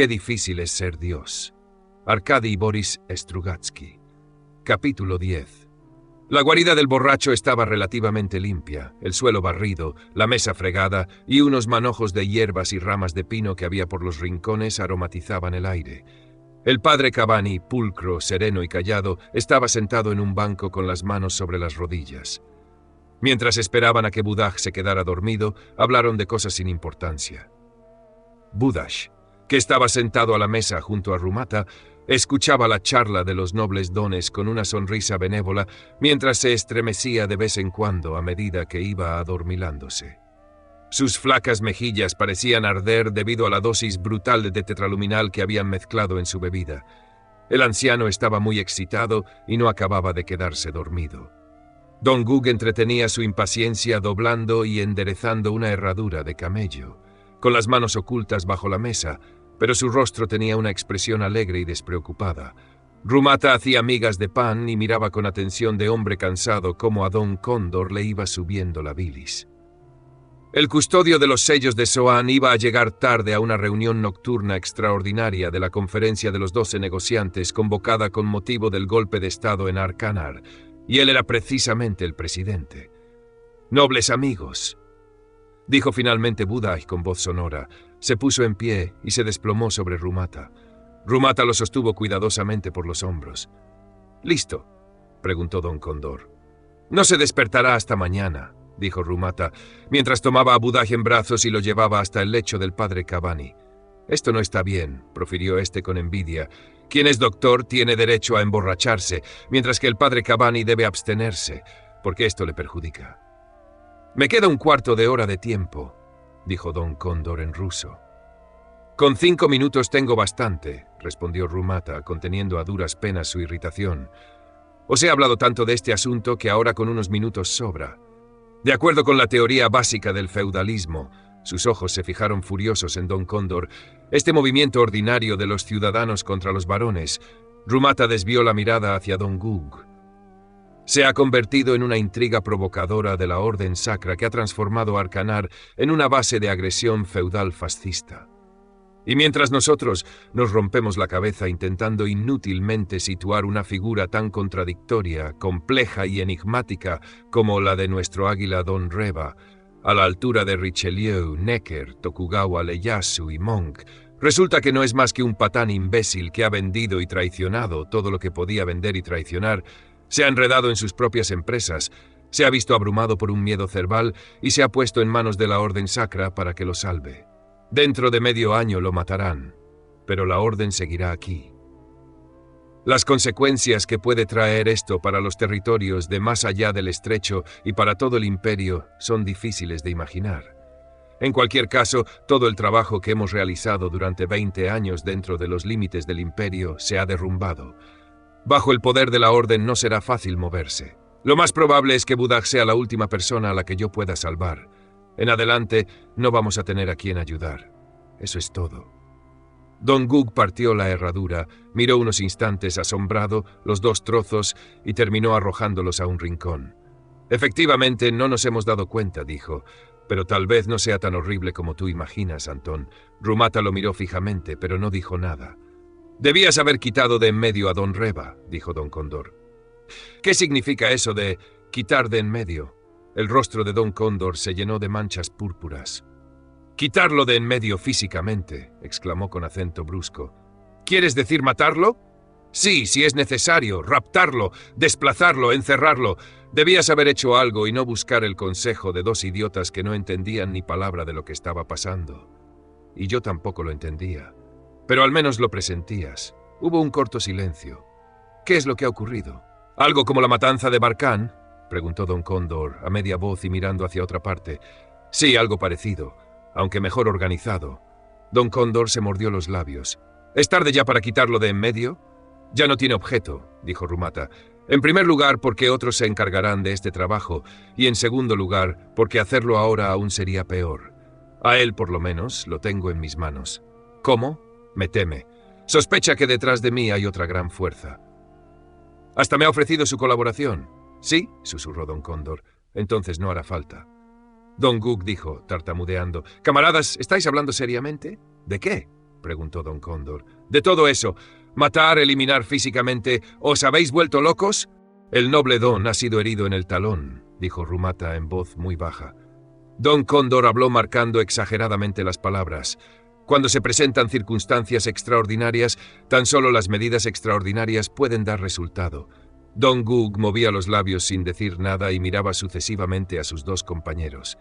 Qué difícil es ser Dios. Arkady Boris Strugatsky. Capítulo 10. La guarida del borracho estaba relativamente limpia, el suelo barrido, la mesa fregada y unos manojos de hierbas y ramas de pino que había por los rincones aromatizaban el aire. El padre Cavani, pulcro, sereno y callado, estaba sentado en un banco con las manos sobre las rodillas. Mientras esperaban a que Budak se quedara dormido, hablaron de cosas sin importancia. Budak, que estaba sentado a la mesa junto a Rumata, escuchaba la charla de los nobles dones con una sonrisa benévola mientras se estremecía de vez en cuando a medida que iba adormilándose. Sus flacas mejillas parecían arder debido a la dosis brutal de tetraluminal que habían mezclado en su bebida. El anciano estaba muy excitado y no acababa de quedarse dormido. Don Gug entretenía su impaciencia doblando y enderezando una herradura de camello, con las manos ocultas bajo la mesa, pero su rostro tenía una expresión alegre y despreocupada. Rumata hacía migas de pan y miraba con atención de hombre cansado cómo a Don Cóndor le iba subiendo la bilis. El custodio de los sellos de Soán iba a llegar tarde a una reunión nocturna extraordinaria de la conferencia de los 12 negociantes convocada con motivo del golpe de Estado en Arkanar, y él era precisamente el presidente. «Nobles amigos», dijo finalmente Budak con voz sonora. Se puso en pie y se desplomó sobre Rumata. Rumata lo sostuvo cuidadosamente por los hombros. «¿Listo?», preguntó Don Cóndor. «No se despertará hasta mañana», dijo Rumata, mientras tomaba a Budak en brazos y lo llevaba hasta el lecho del padre Cavani. «Esto no está bien», profirió este con envidia. «Quien es doctor tiene derecho a emborracharse, mientras que el padre Cavani debe abstenerse, porque esto le perjudica». «Me queda un cuarto de hora de tiempo», dijo Don Cóndor en ruso. «Con 5 minutos tengo bastante», respondió Rumata, conteniendo a duras penas su irritación. «Os he hablado tanto de este asunto que ahora con unos minutos sobra. De acuerdo con la teoría básica del feudalismo», sus ojos se fijaron furiosos en Don Cóndor, «este movimiento ordinario de los ciudadanos contra los varones», Rumata desvió la mirada hacia Don Gug, «se ha convertido en una intriga provocadora de la orden sacra que ha transformado Arkanar en una base de agresión feudal fascista. Y mientras nosotros nos rompemos la cabeza intentando inútilmente situar una figura tan contradictoria, compleja y enigmática como la de nuestro águila Don Reba, a la altura de Richelieu, Necker, Tokugawa Ieyasu y Monk, resulta que no es más que un patán imbécil que ha vendido y traicionado todo lo que podía vender y traicionar, se ha enredado en sus propias empresas, se ha visto abrumado por un miedo cerval y se ha puesto en manos de la orden sacra para que lo salve. Dentro de medio año lo matarán, pero la orden seguirá aquí. Las consecuencias que puede traer esto para los territorios de más allá del estrecho y para todo el imperio son difíciles de imaginar. En cualquier caso, todo el trabajo que hemos realizado durante 20 años dentro de los límites del imperio se ha derrumbado. Bajo el poder de la orden no será fácil moverse. Lo más probable es que Budak sea la última persona a la que yo pueda salvar. En adelante no vamos a tener a quien ayudar. Eso es todo». Don Gug partió la herradura, miró unos instantes asombrado los 2 trozos y terminó arrojándolos a un rincón. «Efectivamente, no nos hemos dado cuenta», dijo, «pero tal vez no sea tan horrible como tú imaginas, Antón». Rumata lo miró fijamente, pero no dijo nada. «Debías haber quitado de en medio a Don Reba», dijo Don Cóndor. «¿Qué significa eso de quitar de en medio?» El rostro de Don Cóndor se llenó de manchas púrpuras. «Quitarlo de en medio físicamente», exclamó con acento brusco. «¿Quieres decir matarlo?» «Sí, si es necesario, raptarlo, desplazarlo, encerrarlo. Debías haber hecho algo y no buscar el consejo de 2 idiotas que no entendían ni palabra de lo que estaba pasando. Y yo tampoco lo entendía. Pero al menos lo presentías». Hubo un corto silencio. «¿Qué es lo que ha ocurrido?» «¿Algo como la matanza de Barkán?», preguntó Don Cóndor, a media voz y mirando hacia otra parte. «Sí, algo parecido, aunque mejor organizado». Don Cóndor se mordió los labios. «¿Es tarde ya para quitarlo de en medio?» «Ya no tiene objeto», dijo Rumata. «En primer lugar, porque otros se encargarán de este trabajo, y en segundo lugar, porque hacerlo ahora aún sería peor. A él, por lo menos, lo tengo en mis manos». «¿Cómo?». «Me teme. Sospecha que detrás de mí hay otra gran fuerza». «Hasta me ha ofrecido su colaboración». «¿Sí?», susurró Don Cóndor. «Entonces no hará falta». Don Gug dijo, tartamudeando: «Camaradas, ¿estáis hablando seriamente?». «¿De qué?». preguntó Don Cóndor. «De todo eso, matar, eliminar físicamente, ¿os habéis vuelto locos?» «El noble Don ha sido herido en el talón», dijo Rumata en voz muy baja. Don Cóndor habló marcando exageradamente las palabras. Cuando se presentan circunstancias extraordinarias, tan solo las medidas extraordinarias pueden dar resultado. Don Gug movía los labios sin decir nada y miraba sucesivamente a sus dos compañeros.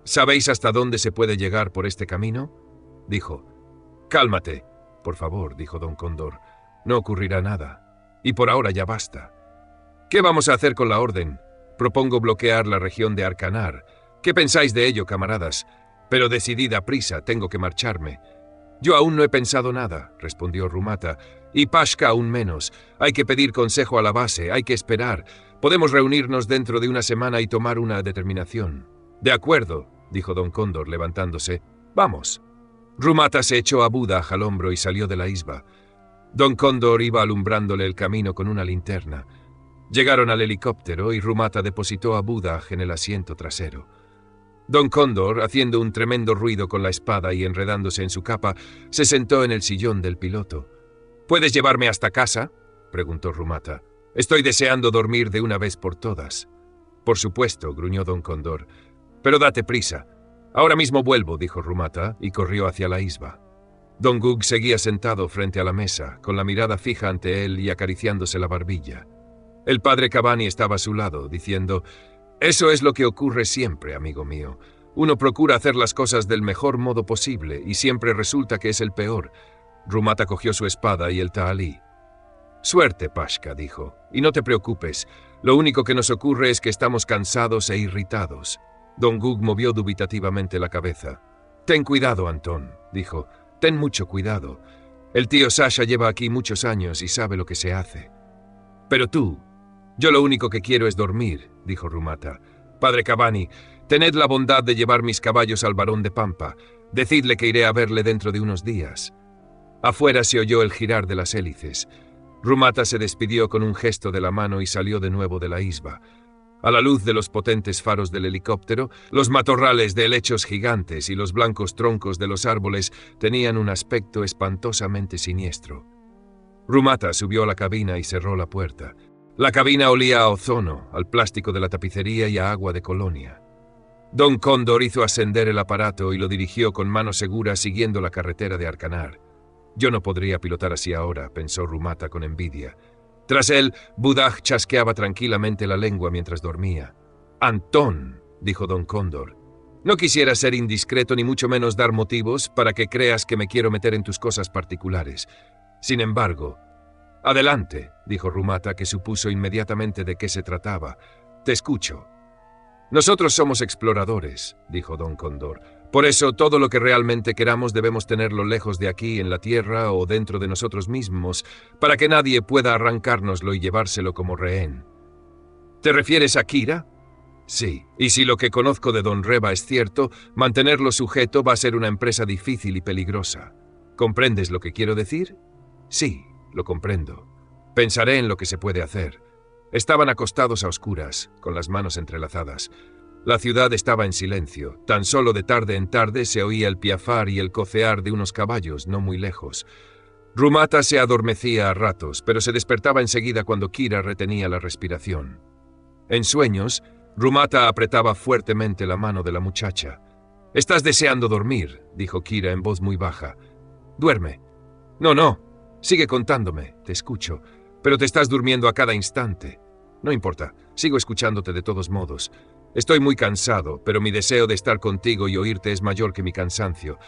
¿Sabéis hasta dónde se puede llegar por este camino?, dijo. «Cálmate, por favor», dijo Don Cóndor. «No ocurrirá nada. Y por ahora ya basta. ¿Qué vamos a hacer con la orden? Propongo bloquear la región de Arcanar. ¿Qué pensáis de ello, camaradas? Pero decidid a prisa, tengo que marcharme». «Yo aún no he pensado nada», respondió Rumata, «y Pashka aún menos. Hay que pedir consejo a la base, hay que esperar. Podemos reunirnos dentro de una semana y tomar una determinación». «De acuerdo», dijo Don Cóndor, levantándose. «Vamos». Rumata se echó a Buda al hombro y salió de la isba. Don Cóndor iba alumbrándole el camino con una linterna. Llegaron al helicóptero y Rumata depositó a Buda en el asiento trasero. Don Cóndor, haciendo un tremendo ruido con la espada y enredándose en su capa, se sentó en el sillón del piloto. «¿Puedes llevarme hasta casa?», preguntó Rumata. «Estoy deseando dormir de una vez por todas». «Por supuesto», gruñó Don Cóndor. «Pero date prisa». «Ahora mismo vuelvo», dijo Rumata, y corrió hacia la isba. Don Gug seguía sentado frente a la mesa, con la mirada fija ante él y acariciándose la barbilla. El padre Cavani estaba a su lado, diciendo: «Eso es lo que ocurre siempre, amigo mío. Uno procura hacer las cosas del mejor modo posible, y siempre resulta que es el peor». Rumata cogió su espada y el tahalí. «Suerte, Pashka», dijo, «y no te preocupes. Lo único que nos ocurre es que estamos cansados e irritados». Don Gug movió dubitativamente la cabeza. «Ten cuidado, Antón», dijo. «Ten mucho cuidado. El tío Sasha lleva aquí muchos años y sabe lo que se hace». «Pero tú...» «Yo lo único que quiero es dormir», dijo Rumata. «Padre Cavani, tened la bondad de llevar mis caballos al barón de Pampa. Decidle que iré a verle dentro de unos días». Afuera se oyó el girar de las hélices. Rumata se despidió con un gesto de la mano y salió de nuevo de la isba. A la luz de los potentes faros del helicóptero, los matorrales de helechos gigantes y los blancos troncos de los árboles tenían un aspecto espantosamente siniestro. Rumata subió a la cabina y cerró la puerta. La cabina olía a ozono, al plástico de la tapicería y a agua de colonia. Don Cóndor hizo ascender el aparato y lo dirigió con mano segura siguiendo la carretera de Arcanar. «Yo no podría pilotar así ahora», pensó Rumata con envidia. Tras él, Budak chasqueaba tranquilamente la lengua mientras dormía. «Antón», dijo Don Cóndor, «no quisiera ser indiscreto ni mucho menos dar motivos para que creas que me quiero meter en tus cosas particulares. Sin embargo...» «Adelante», dijo Rumata, que supuso inmediatamente de qué se trataba. «Te escucho». «Nosotros somos exploradores», dijo Don Cóndor. «Por eso todo lo que realmente queramos debemos tenerlo lejos de aquí, en la tierra o dentro de nosotros mismos, para que nadie pueda arrancárnoslo y llevárselo como rehén». «¿Te refieres a Kira?» «Sí, y si lo que conozco de Don Reba es cierto, mantenerlo sujeto va a ser una empresa difícil y peligrosa. ¿Comprendes lo que quiero decir?» «Sí, lo comprendo. Pensaré en lo que se puede hacer». Estaban acostados a oscuras, con las manos entrelazadas. La ciudad estaba en silencio. Tan solo de tarde en tarde se oía el piafar y el cocear de unos caballos no muy lejos. Rumata se adormecía a ratos, pero se despertaba enseguida cuando Kira retenía la respiración. En sueños, Rumata apretaba fuertemente la mano de la muchacha. «Estás deseando dormir», dijo Kira en voz muy baja. «Duerme». No, sigue contándome, te escucho, pero te estás durmiendo a cada instante. No importa, sigo escuchándote de todos modos. Estoy muy cansado, pero mi deseo de estar contigo y oírte es mayor que mi cansancio.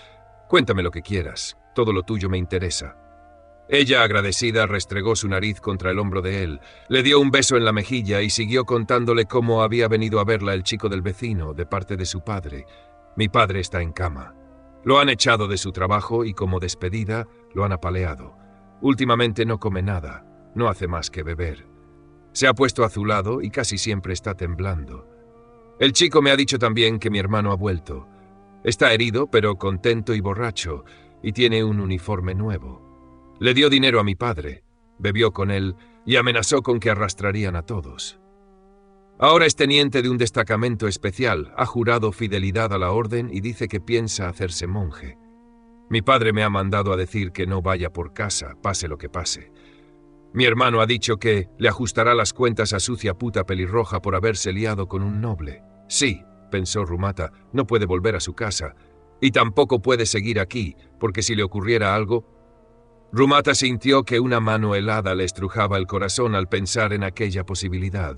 Cuéntame lo que quieras, todo lo tuyo me interesa». Ella, agradecida, restregó su nariz contra el hombro de él, le dio un beso en la mejilla y siguió contándole cómo había venido a verla el chico del vecino, de parte de su padre. «Mi padre está en cama. Lo han echado de su trabajo y como despedida lo han apaleado. Últimamente no come nada, no hace más que beber. Se ha puesto azulado y casi siempre está temblando. El chico me ha dicho también que mi hermano ha vuelto. Está herido, pero contento y borracho, y tiene un uniforme nuevo. Le dio dinero a mi padre, bebió con él y amenazó con que arrastrarían a todos. Ahora es teniente de un destacamento especial, ha jurado fidelidad a la orden y dice que piensa hacerse monje. Mi padre me ha mandado a decir que no vaya por casa, pase lo que pase. Mi hermano ha dicho que le ajustará las cuentas a sucia puta pelirroja por haberse liado con un noble. Sí, pensó Rumata, no puede volver a su casa. Y tampoco puede seguir aquí, porque si le ocurriera algo... Rumata sintió que una mano helada le estrujaba el corazón al pensar en aquella posibilidad.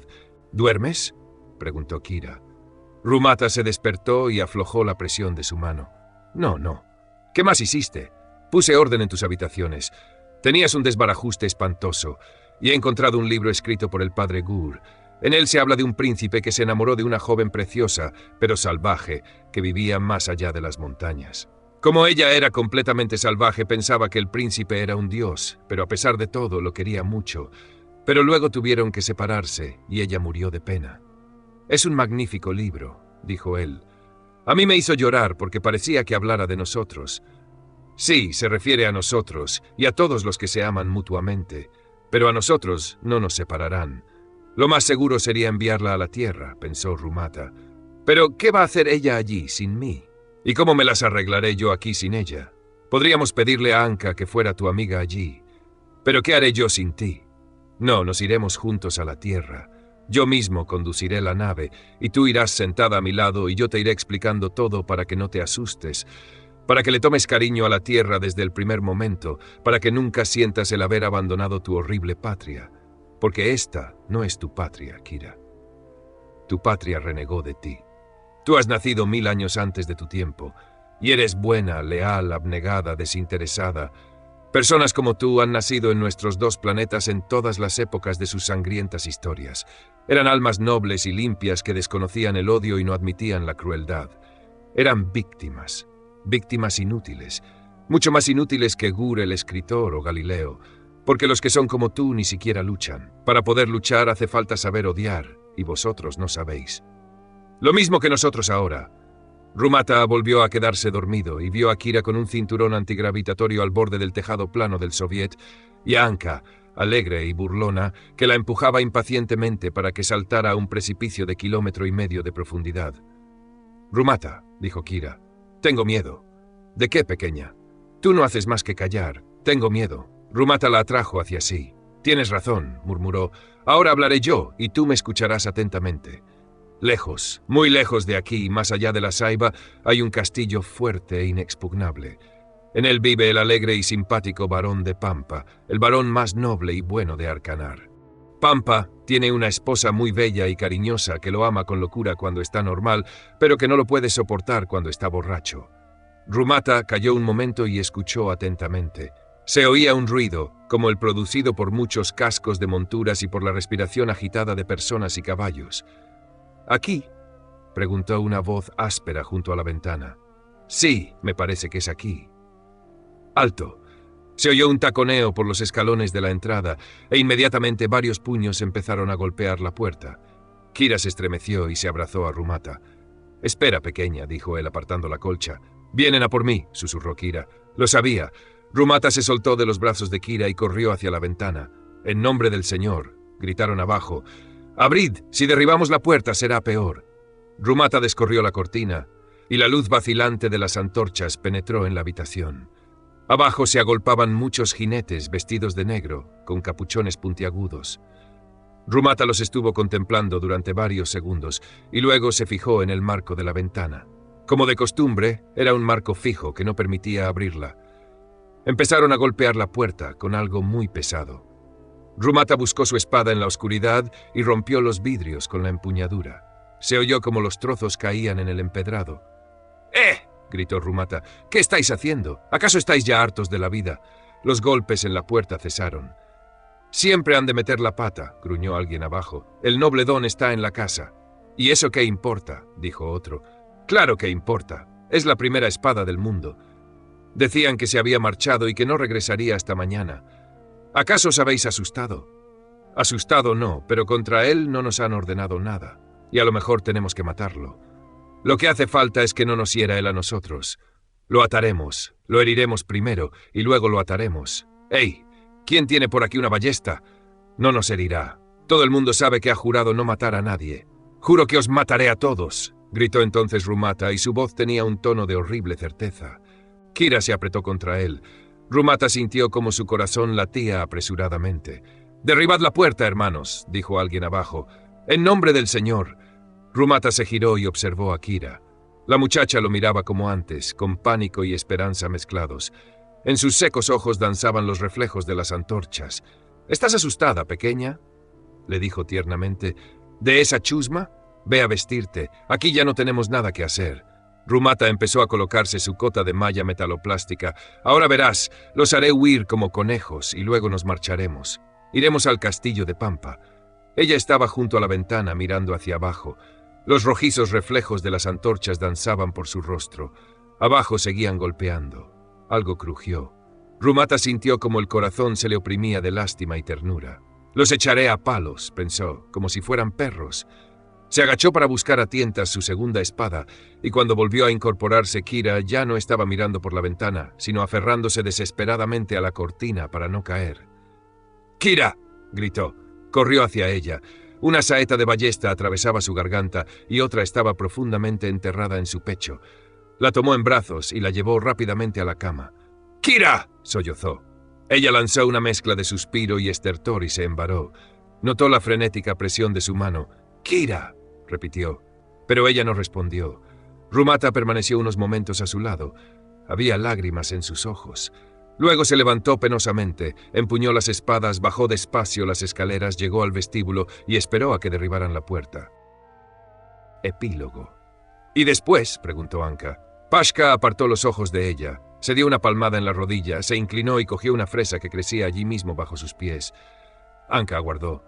¿Duermes?, preguntó Kira. Rumata se despertó y aflojó la presión de su mano. No. ¿Qué más hiciste? Puse orden en tus habitaciones. Tenías un desbarajuste espantoso, y he encontrado un libro escrito por el padre Gur. En él se habla de un príncipe que se enamoró de una joven preciosa, pero salvaje, que vivía más allá de las montañas. Como ella era completamente salvaje, pensaba que el príncipe era un dios, pero a pesar de todo lo quería mucho. Pero luego tuvieron que separarse, y ella murió de pena. Es un magnífico libro, dijo él. A mí me hizo llorar porque parecía que hablara de nosotros. Sí, se refiere a nosotros y a todos los que se aman mutuamente, pero a nosotros no nos separarán. Lo más seguro sería enviarla a la tierra, pensó Rumata. Pero, ¿qué va a hacer ella allí, sin mí? ¿Y cómo me las arreglaré yo aquí sin ella? Podríamos pedirle a Anka que fuera tu amiga allí. Pero, ¿qué haré yo sin ti? No, nos iremos juntos a la tierra. Yo mismo conduciré la nave, y tú irás sentada a mi lado y yo te iré explicando todo para que no te asustes, para que le tomes cariño a la tierra desde el primer momento, para que nunca sientas el haber abandonado tu horrible patria, porque esta no es tu patria, Kira. Tu patria renegó de ti. Tú has nacido 1000 años antes de tu tiempo, y eres buena, leal, abnegada, desinteresada. Personas como tú han nacido en nuestros 2 planetas en todas las épocas de sus sangrientas historias. Eran almas nobles y limpias que desconocían el odio y no admitían la crueldad. Eran víctimas inútiles, mucho más inútiles que Gur el escritor o Galileo, porque los que son como tú ni siquiera luchan. Para poder luchar hace falta saber odiar, y vosotros no sabéis. Lo mismo que nosotros ahora. Rumata volvió a quedarse dormido y vio a Kira con un cinturón antigravitatorio al borde del tejado plano del Soviet, y a Anka, alegre y burlona, que la empujaba impacientemente para que saltara a un precipicio de 1,5 kilómetros de profundidad. «Rumata», dijo Kira, «tengo miedo». «¿De qué, pequeña?» «Tú no haces más que callar. Tengo miedo». Rumata la atrajo hacia sí. «Tienes razón», murmuró. «Ahora hablaré yo, y tú me escucharás atentamente». Lejos, muy lejos de aquí, más allá de la Saiba, hay un castillo fuerte e inexpugnable. En él vive el alegre y simpático barón de Pampa, el barón más noble y bueno de Arcanar. Pampa tiene una esposa muy bella y cariñosa que lo ama con locura cuando está normal, pero que no lo puede soportar cuando está borracho. Rumata calló un momento y escuchó atentamente. Se oía un ruido, como el producido por muchos cascos de monturas y por la respiración agitada de personas y caballos. «¿Aquí?», preguntó una voz áspera junto a la ventana. «Sí, me parece que es aquí». «Alto». Se oyó un taconeo por los escalones de la entrada e inmediatamente varios puños empezaron a golpear la puerta. Kira se estremeció y se abrazó a Rumata. «Espera, pequeña», dijo él apartando la colcha. «Vienen a por mí», susurró Kira. «Lo sabía». Rumata se soltó de los brazos de Kira y corrió hacia la ventana. «En nombre del Señor», gritaron abajo. «Abrid, si derribamos la puerta será peor». Rumata descorrió la cortina, y la luz vacilante de las antorchas penetró en la habitación. Abajo se agolpaban muchos jinetes vestidos de negro, con capuchones puntiagudos. Rumata los estuvo contemplando durante varios segundos, y luego se fijó en el marco de la ventana. Como de costumbre, era un marco fijo que no permitía abrirla. Empezaron a golpear la puerta con algo muy pesado. Rumata buscó su espada en la oscuridad y rompió los vidrios con la empuñadura. Se oyó como los trozos caían en el empedrado. —gritó Rumata. —¿Qué estáis haciendo? ¿Acaso estáis ya hartos de la vida? Los golpes en la puerta cesaron. —Siempre han de meter la pata —gruñó alguien abajo—. El noble don está en la casa. —¿Y eso qué importa? —dijo otro. —Claro que importa. Es la primera espada del mundo. Decían que se había marchado y que no regresaría hasta mañana. ¿Acaso os habéis asustado? Asustado no, pero contra él no nos han ordenado nada, y a lo mejor tenemos que matarlo. Lo que hace falta es que no nos hiera él a nosotros. Lo ataremos, lo heriremos primero, y luego lo ataremos. ¡Ey! ¿Quién tiene por aquí una ballesta? No nos herirá. Todo el mundo sabe que ha jurado no matar a nadie. Juro que os mataré a todos, gritó entonces Rumata, y su voz tenía un tono de horrible certeza. Kira se apretó contra él. Rumata sintió como su corazón latía apresuradamente. «Derribad la puerta, hermanos», dijo alguien abajo. «En nombre del Señor». Rumata se giró y observó a Kira. La muchacha lo miraba como antes, con pánico y esperanza mezclados. En sus secos ojos danzaban los reflejos de las antorchas. «¿Estás asustada, pequeña?», le dijo tiernamente. «¿De esa chusma? Ve a vestirte. Aquí ya no tenemos nada que hacer». Rumata empezó a colocarse su cota de malla metaloplástica. «Ahora verás, los haré huir como conejos y luego nos marcharemos. Iremos al castillo de Pampa». Ella estaba junto a la ventana mirando hacia abajo. Los rojizos reflejos de las antorchas danzaban por su rostro. Abajo seguían golpeando. Algo crujió. Rumata sintió como el corazón se le oprimía de lástima y ternura. «Los echaré a palos», pensó, como si fueran perros. Se agachó para buscar a tientas su segunda espada, y cuando volvió a incorporarse Kira ya no estaba mirando por la ventana, sino aferrándose desesperadamente a la cortina para no caer. «¡Kira!», gritó. Corrió hacia ella. Una saeta de ballesta atravesaba su garganta y otra estaba profundamente enterrada en su pecho. La tomó en brazos y la llevó rápidamente a la cama. «¡Kira!», sollozó. Ella lanzó una mezcla de suspiro y estertor y se embaró. Notó la frenética presión de su mano. «¡Kira!», repitió, pero ella no respondió. Rumata permaneció unos momentos a su lado. Había lágrimas en sus ojos. Luego se levantó penosamente, empuñó las espadas, bajó despacio las escaleras, llegó al vestíbulo y esperó a que derribaran la puerta. Epílogo. «¿Y después?», preguntó Anka. Pashka apartó los ojos de ella, se dio una palmada en la rodilla, se inclinó y cogió una fresa que crecía allí mismo bajo sus pies. Anka aguardó.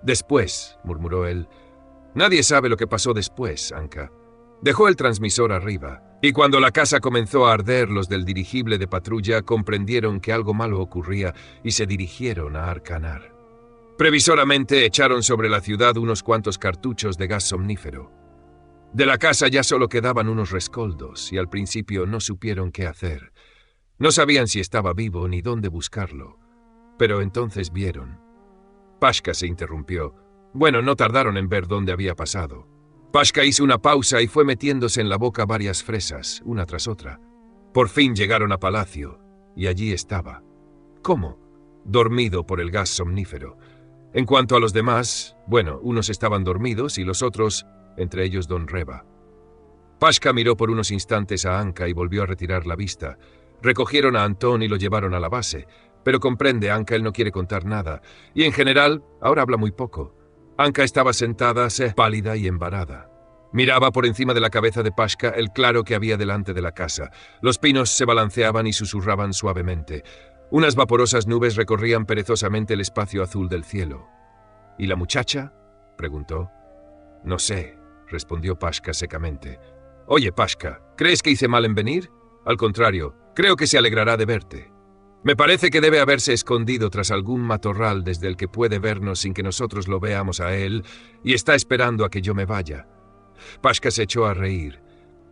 «Después», murmuró él. «Nadie sabe lo que pasó después, Anka». Dejó el transmisor arriba, y cuando la casa comenzó a arder, los del dirigible de patrulla comprendieron que algo malo ocurría y se dirigieron a Arcanar. Previsoramente echaron sobre la ciudad unos cuantos cartuchos de gas somnífero. De la casa ya solo quedaban unos rescoldos y al principio no supieron qué hacer. No sabían si estaba vivo ni dónde buscarlo. Pero entonces vieron. Pashka se interrumpió. Bueno, no tardaron en ver dónde había pasado. Pashka hizo una pausa y fue metiéndose en la boca varias fresas, una tras otra. Por fin llegaron a palacio, y allí estaba. ¿Cómo? Dormido por el gas somnífero. En cuanto a los demás, bueno, unos estaban dormidos y los otros, entre ellos Don Reba. Pashka miró por unos instantes a Anka y volvió a retirar la vista. Recogieron a Antón y lo llevaron a la base. Pero comprende, Anka, él no quiere contar nada. Y en general, ahora habla muy poco. Anka estaba sentada, pálida y embarada. Miraba por encima de la cabeza de Pashka el claro que había delante de la casa. Los pinos se balanceaban y susurraban suavemente. Unas vaporosas nubes recorrían perezosamente el espacio azul del cielo. ¿Y la muchacha?, preguntó. «No sé», respondió Pashka secamente. «Oye, Pashka, ¿crees que hice mal en venir? Al contrario, creo que se alegrará de verte. Me parece que debe haberse escondido tras algún matorral desde el que puede vernos sin que nosotros lo veamos a él y está esperando a que yo me vaya». Pashka se echó a reír.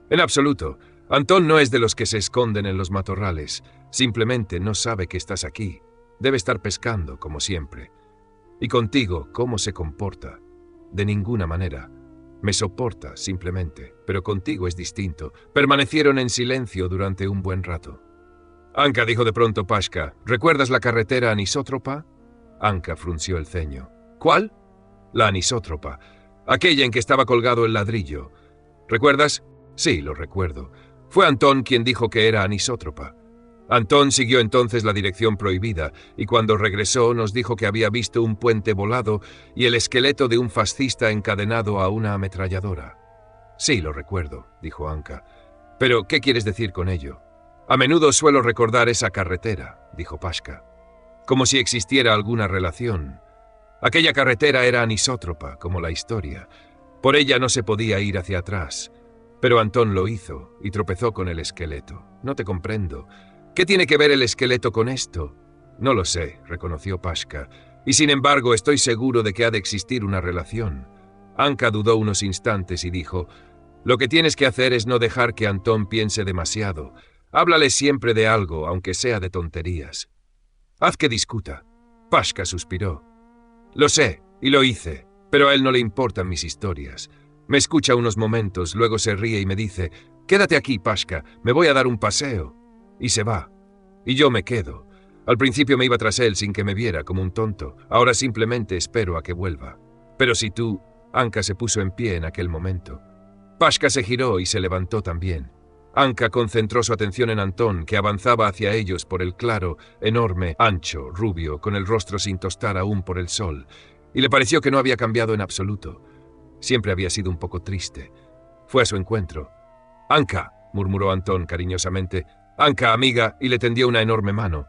«En absoluto. Antón no es de los que se esconden en los matorrales. Simplemente no sabe que estás aquí. Debe estar pescando, como siempre. Y contigo, ¿cómo se comporta? De ninguna manera. Me soporta, simplemente. Pero contigo es distinto». Permanecieron en silencio durante un buen rato. «Anka», dijo de pronto Pashka, «¿recuerdas la carretera anisótropa?» Anka frunció el ceño. «¿Cuál?» «La anisótropa. Aquella en que estaba colgado el ladrillo. ¿Recuerdas?» «Sí, lo recuerdo. Fue Antón quien dijo que era anisótropa. Antón siguió entonces la dirección prohibida, y cuando regresó nos dijo que había visto un puente volado y el esqueleto de un fascista encadenado a una ametralladora». «Sí, lo recuerdo», dijo Anka. «Pero, ¿qué quieres decir con ello?» «A menudo suelo recordar esa carretera», dijo Pashka. «Como si existiera alguna relación. Aquella carretera era anisótropa, como la historia. Por ella no se podía ir hacia atrás. Pero Antón lo hizo y tropezó con el esqueleto. No te comprendo. ¿Qué tiene que ver el esqueleto con esto?» «No lo sé», reconoció Pashka. «Y sin embargo estoy seguro de que ha de existir una relación». Anka dudó unos instantes y dijo: «Lo que tienes que hacer es no dejar que Antón piense demasiado. Háblale siempre de algo, aunque sea de tonterías. Haz que discuta». Pashka suspiró. «Lo sé, y lo hice, pero a él no le importan mis historias. Me escucha unos momentos, luego se ríe y me dice: «Quédate aquí, Pashka, me voy a dar un paseo». y se va. Y yo me quedo. Al principio me iba tras él sin que me viera, como un tonto. Ahora simplemente espero a que vuelva. Pero si tú... Anka se puso en pie en aquel momento. Pashka se giró y se levantó también. Anka concentró su atención en Antón, que avanzaba hacia ellos por el claro, enorme, ancho, rubio, con el rostro sin tostar aún por el sol, y le pareció que no había cambiado en absoluto. Siempre había sido un poco triste. Fue a su encuentro. «Anka», murmuró Antón cariñosamente. «Anka, amiga», y le tendió una enorme mano.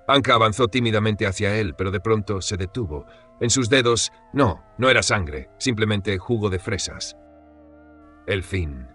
Anka avanzó tímidamente hacia él, pero de pronto se detuvo. En sus dedos, no era sangre, simplemente jugo de fresas. El fin.